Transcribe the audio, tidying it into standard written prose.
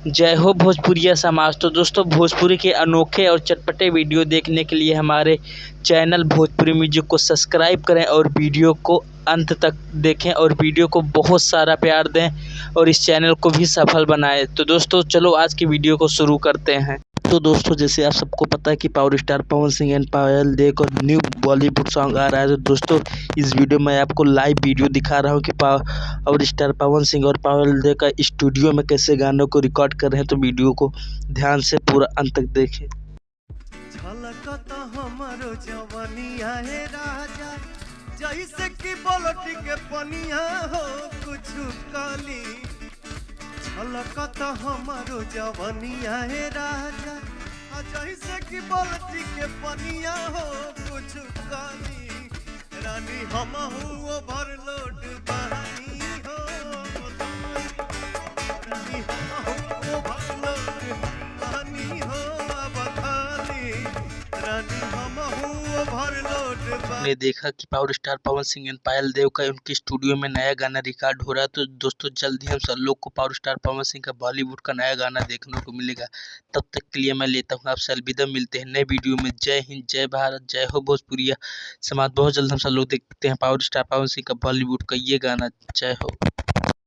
जय हो भोजपुरिया समाज। तो दोस्तों, भोजपुरी के अनोखे और चटपटे वीडियो देखने के लिए हमारे चैनल भोजपुरी म्यूजिक को सब्सक्राइब करें और वीडियो को अंत तक देखें और वीडियो को बहुत सारा प्यार दें और इस चैनल को भी सफल बनाएं। तो दोस्तों चलो आज की वीडियो को शुरू करते हैं। तो दोस्तों, जैसे आप सबको पता है कि power star Pawan Singh and Payal Dev का न्यू बॉलीवुड सॉन्ग आ रहा है। तो दोस्तों, इस वीडियो में आपको लाइव वीडियो दिखा रहा हूँ कि पावर स्टार पवन सिंह और पायल देव का स्टूडियो में कैसे गानों को रिकॉर्ड कर रहे हैं। तो वीडियो को ध्यान से पूरा अंत तक देखें। झलकता हमारो जवनिया है राजा, जैसे कि बोलटी के पनिया हो कुछ काली। झलकता हमारो जवनिया है राजा, जैसे कि बोलटी के पनिया हो कुछ काली। रानी हम ओवरलोड बहानी हो, रानी हम ओवरलोड बहानी हो। ने देखा कि power star Pawan Singh and Payal Dev का उनके स्टूडियो में नया गाना रिकॉर्ड हो रहा है। तो दोस्तों, जल्दी हम सब लोग को पावर स्टार पवन सिंह का बॉलीवुड का नया गाना देखने को मिलेगा। तब तक के लिए मैं लेता हूँ आपसे अलविदा। मिलते हैं नए वीडियो में। जय हिंद, जय भारत, जय हो भोजपुरिया समाज। बहुत जल्द हम सब लोग देखते हैं पावर स्टार पवन सिंह का बॉलीवुड का ये गाना। जय हो।